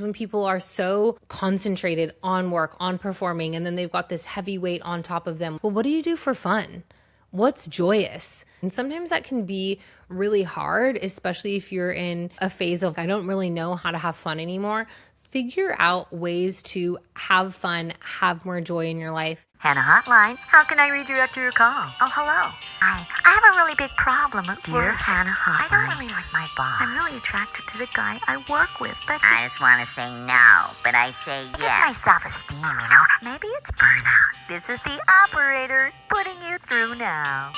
When people are so concentrated on work, on performing, and then they've got this heavy weight on top of them. Well, what do you do for fun? What's joyous? And sometimes that can be really hard, especially if you're in a phase of, I don't really know how to have fun anymore. Figure out ways to have fun, have more joy in your life. Hannah Hotline, how can I redirect your call? Oh, hello. Hi, I have a really big problem at Dear work. Hannah Hotline. I don't really like my boss. I'm really attracted to the guy I work with, but I just want to say no, but I say it's yes. my self-esteem, you know? Maybe it's burnout. This is the operator putting you through now.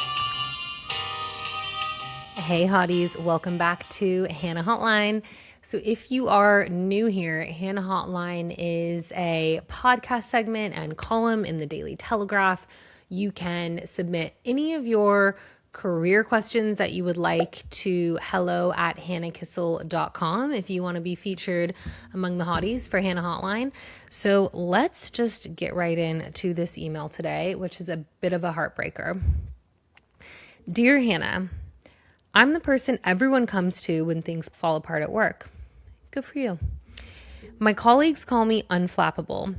Hey hotties, welcome back to Hannah Hotline. So if you are new here, Hannah Hotline is a podcast segment and column in the Daily Telegraph. You can submit any of your career questions that you would like to hello@hannahkissel.com if you want to be featured among the hotties for Hannah Hotline. So let's just get right into this email today, which is a bit of a heartbreaker. Dear Hannah, I'm the person everyone comes to when things fall apart at work. Good for you. My colleagues call me unflappable.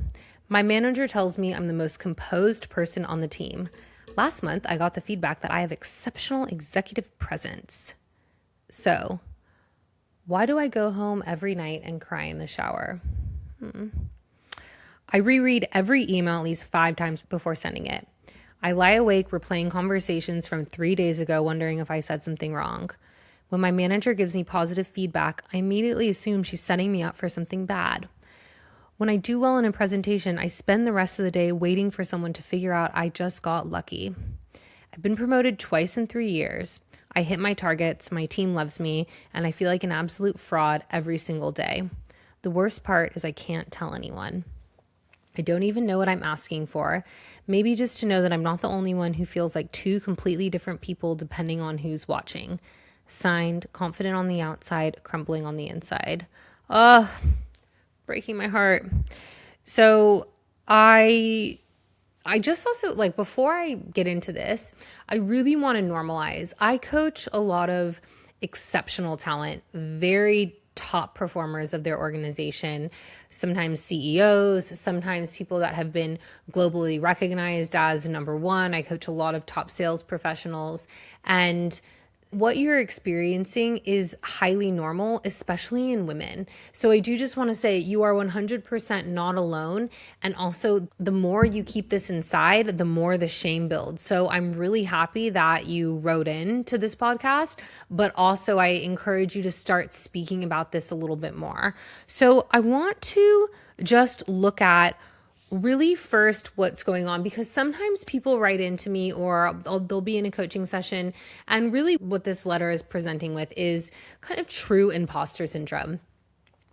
My manager tells me I'm the most composed person on the team. Last month, I got the feedback that I have exceptional executive presence. So, why do I go home every night and cry in the shower? I reread every email at least 5 times before sending it. I lie awake replaying conversations from 3 days ago, wondering if I said something wrong. When my manager gives me positive feedback, I immediately assume she's setting me up for something bad. When I do well in a presentation, I spend the rest of the day waiting for someone to figure out I just got lucky. I've been promoted twice in 3 years. I hit my targets, my team loves me, and I feel like an absolute fraud every single day. The worst part is I can't tell anyone. I don't even know what I'm asking for. Maybe just to know that I'm not the only one who feels like 2 completely different people depending on who's watching. Signed, confident on the outside, crumbling on the inside. Breaking my heart. So I just also, like, before I get into this, I really want to normalize. I coach a lot of exceptional talent, very top performers of their organization, sometimes CEOs, sometimes people that have been globally recognized as number one. I coach a lot of top sales professionals, and what you're experiencing is highly normal, especially in women. So I do just want to say you are 100% not alone. And also, the more you keep this inside, the more the shame builds. So I'm really happy that you wrote in to this podcast, but also I encourage you to start speaking about this a little bit more. So I want to just look at really first what's going on, because sometimes people write into me or they'll be in a coaching session, and really what this letter is presenting with is kind of true imposter syndrome.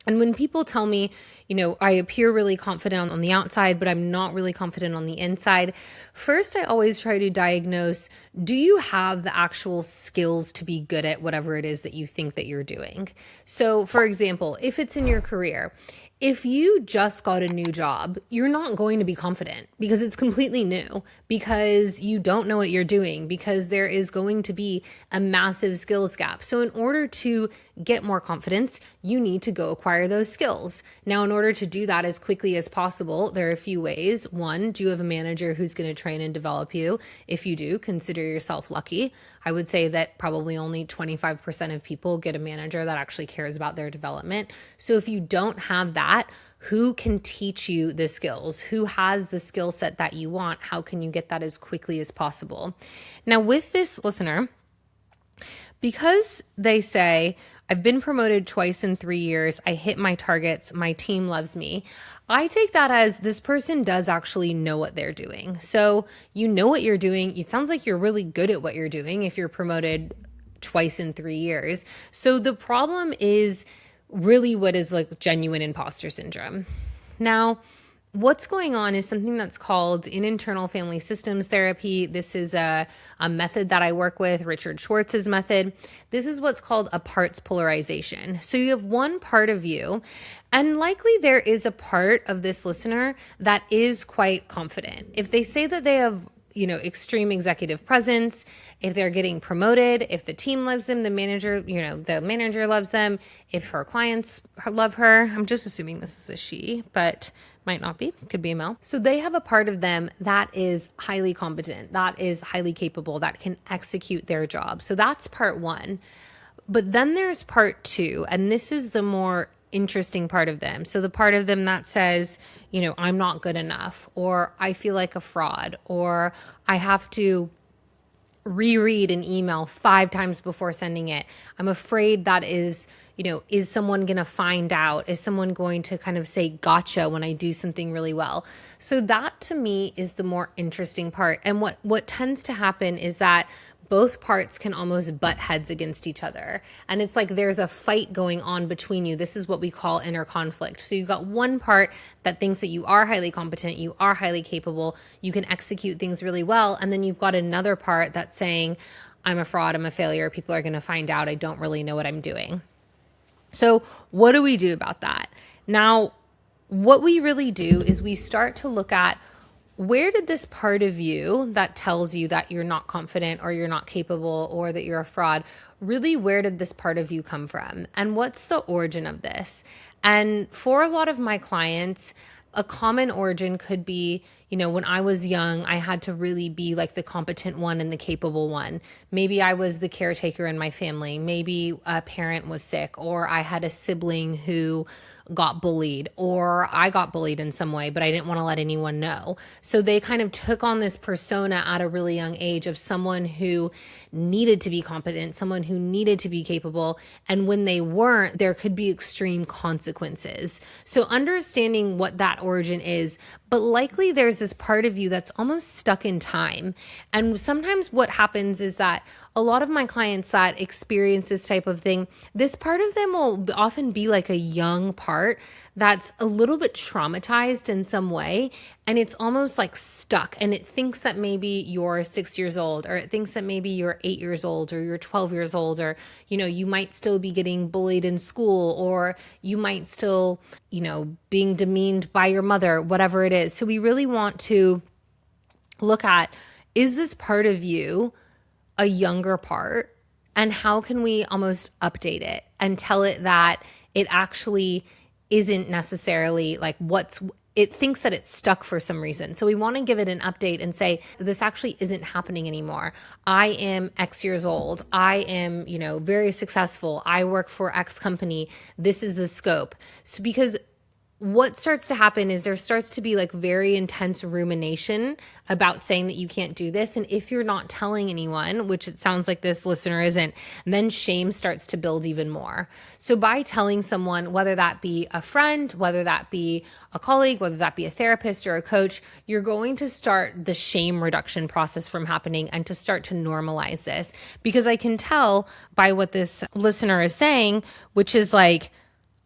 And when people tell me, you know, I appear really confident on the outside, but I'm not really confident on the inside, first I always try to diagnose, do you have the actual skills to be good at whatever it is that you think that you're doing? So for example, if it's in your career, if you just got a new job, you're not going to be confident because it's completely new, because you don't know what you're doing, because there is going to be a massive skills gap. So in order to get more confidence, you need to go acquire those skills. Now, in order to do that as quickly as possible, there are a few ways. One, do you have a manager who's going to train and develop you? If you do, consider yourself lucky. I would say that probably only 25% of people get a manager that actually cares about their development. So if you don't have that, who can teach you the skills? Who has the skill set that you want? How can you get that as quickly as possible? Now, with this listener, because they say, I've been promoted twice in 3 years, I hit my targets, my team loves me, I take that as this person does actually know what they're doing. So you know what you're doing. It sounds like you're really good at what you're doing if you're promoted twice in 3 years. So the problem is really what is like genuine imposter syndrome. Now, what's going on is something that's called in internal family systems therapy. This is a method that I work with, Richard Schwartz's method. This is what's called a parts polarization. So you have one part of you, and likely there is a part of this listener that is quite confident. If they say that they have extreme executive presence, if they're getting promoted, if the team loves them, the manager loves them, if her clients love her. I'm just assuming this is a she, but might not be, could be a male. So they have a part of them that is highly competent, that is highly capable, that can execute their job. So that's part one. But then there's part two, and this is the more interesting part of them. So the part of them that says, I'm not good enough, or I feel like a fraud, or I have to reread an email 5 times before sending it. I'm afraid that is someone going to find out? Is someone going to kind of say gotcha when I do something really well? So that to me is the more interesting part. And what tends to happen is that both parts can almost butt heads against each other. And it's like there's a fight going on between you. This is what we call inner conflict. So you've got one part that thinks that you are highly competent, you are highly capable, you can execute things really well. And then you've got another part that's saying, I'm a fraud, I'm a failure, people are going to find out, I don't really know what I'm doing. So what do we do about that? Now, what we really do is we start to look at, where did this part of you that tells you that you're not confident or you're not capable or that you're a fraud, really, where did this part of you come from? And what's the origin of this? And for a lot of my clients, a common origin could be, when I was young, I had to really be like the competent one and the capable one. Maybe I was the caretaker in my family. Maybe a parent was sick, or I had a sibling who got bullied, or I got bullied in some way, but I didn't want to let anyone know. So they kind of took on this persona at a really young age of someone who needed to be competent, someone who needed to be capable. And when they weren't, there could be extreme consequences. So understanding what that origin is, but likely there's this part of you that's almost stuck in time. And sometimes what happens is that a lot of my clients that experience this type of thing, this part of them will often be like a young part that's a little bit traumatized in some way. And it's almost like stuck. And it thinks that maybe you're 6 years old, or it thinks that maybe you're 8 years old, or you're 12 years old, or, you might still be getting bullied in school, or you might still, being demeaned by your mother, whatever it is. So we really want to look at, is this part of you a younger part, and how can we almost update it and tell it that it actually isn't necessarily like it thinks that it's stuck for some reason. So we want to give it an update and say, this actually isn't happening anymore. I am X years old. I am, very successful. I work for X company. This is the scope. So because what starts to happen is there starts to be like very intense rumination about saying that you can't do this. And if you're not telling anyone, which it sounds like this listener isn't, then shame starts to build even more. So by telling someone, whether that be a friend, whether that be a colleague, whether that be a therapist or a coach, you're going to start the shame reduction process from happening and to start to normalize this. Because I can tell by what this listener is saying, which is like,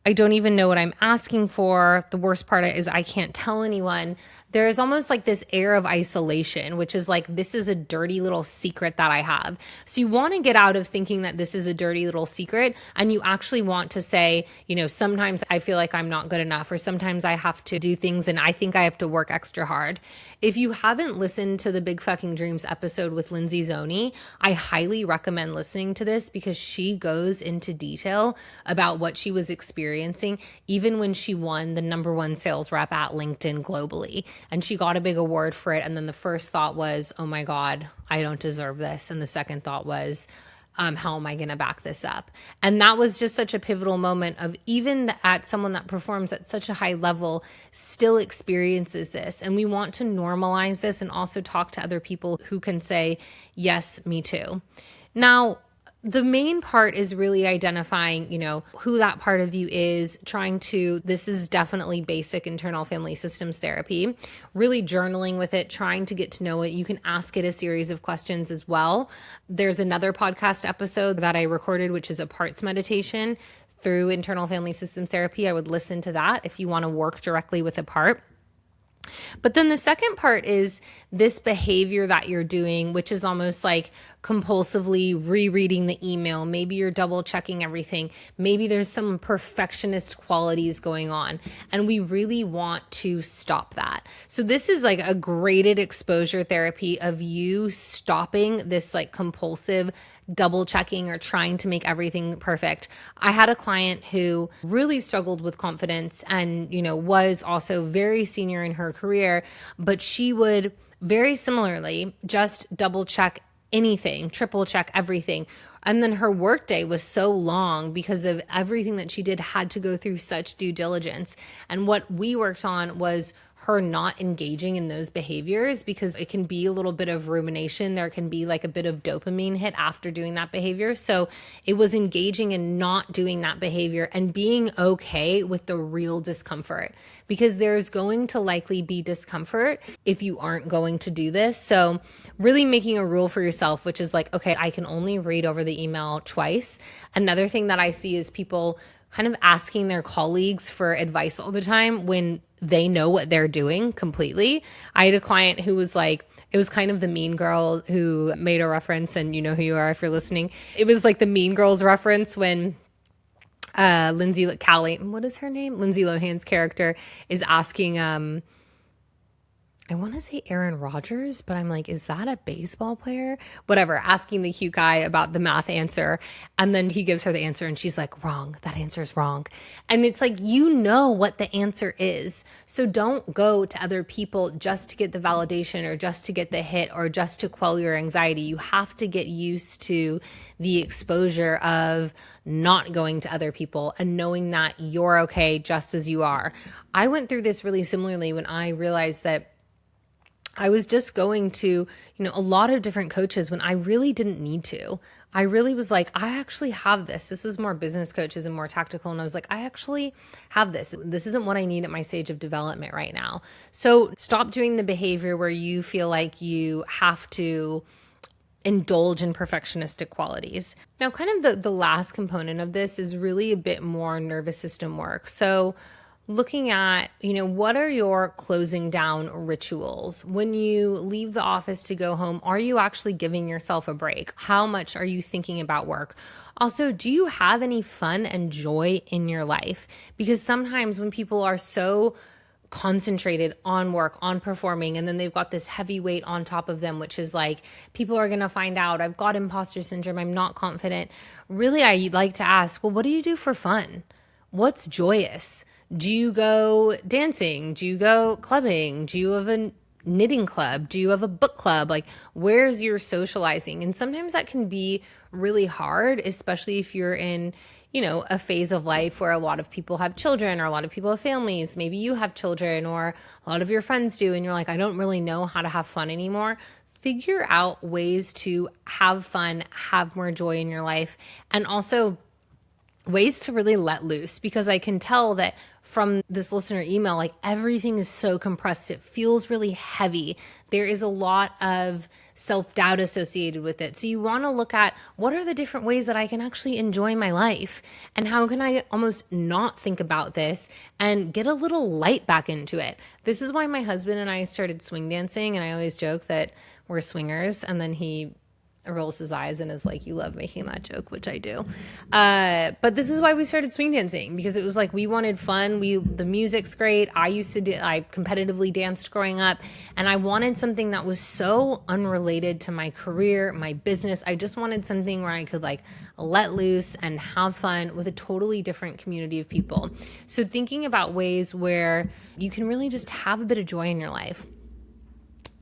I don't even know what I'm asking for. The worst part is I can't tell anyone. There's almost like this air of isolation, which is like, this is a dirty little secret that I have. So you want to get out of thinking that this is a dirty little secret, and you actually want to say, sometimes I feel like I'm not good enough, or sometimes I have to do things and I think I have to work extra hard. If you haven't listened to the Big Fucking Dreams episode with Lindsay Zoney, I highly recommend listening to this, because she goes into detail about what she was experiencing, even when she won the #1 sales rep at LinkedIn globally. And she got a big award for it. And then the first thought was, oh my God, I don't deserve this. And the second thought was, how am I going to back this up? And that was just such a pivotal moment of even at someone that performs at such a high level still experiences this. And we want to normalize this and also talk to other people who can say, yes, me too. Now, the main part is really identifying, who that part of you is, this is definitely basic internal family systems therapy, really journaling with it, trying to get to know it. You can ask it a series of questions as well. There's another podcast episode that I recorded, which is a parts meditation through internal family systems therapy. I would listen to that if you want to work directly with a part. But then the second part is this behavior that you're doing, which is almost like compulsively rereading the email. Maybe you're double checking everything. Maybe there's some perfectionist qualities going on. And we really want to stop that. So this is like a graded exposure therapy of you stopping this like compulsive double checking or trying to make everything perfect. I had a client who really struggled with confidence and, was also very senior in her career, but she would very similarly just double check anything, triple check everything. And then her workday was so long because of everything that she did had to go through such due diligence. And what we worked on was her not engaging in those behaviors, because it can be a little bit of rumination. There can be like a bit of dopamine hit after doing that behavior. So it was engaging in not doing that behavior and being okay with the real discomfort, because there's going to likely be discomfort if you aren't going to do this. So really making a rule for yourself, which is like, okay, I can only read over the email twice. Another thing that I see is people kind of asking their colleagues for advice all the time when they know what they're doing completely. I had a client who was like, it was kind of the Mean Girl who made a reference, and you know who you are if you're listening. It was like the Mean Girls reference when Lindsay Lohan's character is asking, I want to say Aaron Rodgers, but I'm like, is that a baseball player? Whatever, asking the cute guy about the math answer. And then he gives her the answer and she's like, wrong, that answer is wrong. And it's like, you know what the answer is. So don't go to other people just to get the validation or just to get the hit or just to quell your anxiety. You have to get used to the exposure of not going to other people and knowing that you're okay just as you are. I went through this really similarly when I realized that I was just going to, a lot of different coaches when I really didn't need to. I really was like, I actually have this. This was more business coaches and more tactical. And I was like, I actually have this. This isn't what I need at my stage of development right now. So stop doing the behavior where you feel like you have to indulge in perfectionistic qualities. Now, kind of the last component of this is really a bit more nervous system work. So looking at, what are your closing down rituals? When you leave the office to go home, are you actually giving yourself a break? How much are you thinking about work? Also, do you have any fun and joy in your life? Because sometimes when people are so concentrated on work, on performing, and then they've got this heavy weight on top of them, which is like, people are going to find out I've got imposter syndrome, I'm not confident. Really, I like to ask, well, what do you do for fun? What's joyous? Do you go dancing? Do you go clubbing? Do you have a knitting club? Do you have a book club? Like, where's your socializing? And sometimes that can be really hard, especially if you're in, a phase of life where a lot of people have children or a lot of people have families. Maybe you have children or a lot of your friends do. And you're like, I don't really know how to have fun anymore. Figure out ways to have fun, have more joy in your life, and also ways to really let loose, because I can tell that from this listener email, like everything is so compressed. It feels really heavy. There is a lot of self-doubt associated with it. So you want to look at, what are the different ways that I can actually enjoy my life? And how can I almost not think about this and get a little light back into it? This is why my husband and I started swing dancing. And I always joke that we're swingers. And then he rolls his eyes and is like, you love making that joke, which I do. But this is why we started swing dancing, because it was like, we wanted fun. The music's great. I competitively danced growing up, and I wanted something that was so unrelated to my career, my business. I just wanted something where I could like let loose and have fun with a totally different community of people. So thinking about ways where you can really just have a bit of joy in your life.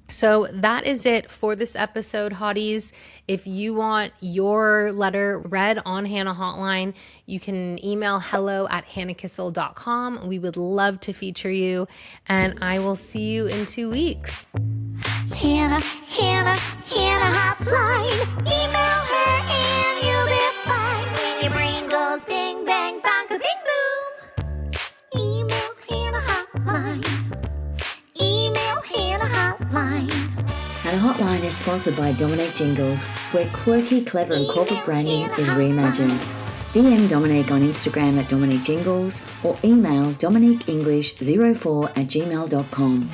So that is it for this episode, hotties. If you want your letter read on Hannah Hotline, you can email hello@hannahkissel.com. We would love to feature you, and I will see you in 2 weeks. Hannah Hotline. Email her and you'll be fine. When your brain goes bing, bang, bang, bing, boom. Email Hannah Hotline. Email Hannah Hotline. Hannah Hotline is sponsored by Dominic Jingles, where quirky, clever and corporate branding is reimagined. DM Dominic on Instagram @DominicJingles or email dominicenglish04@gmail.com.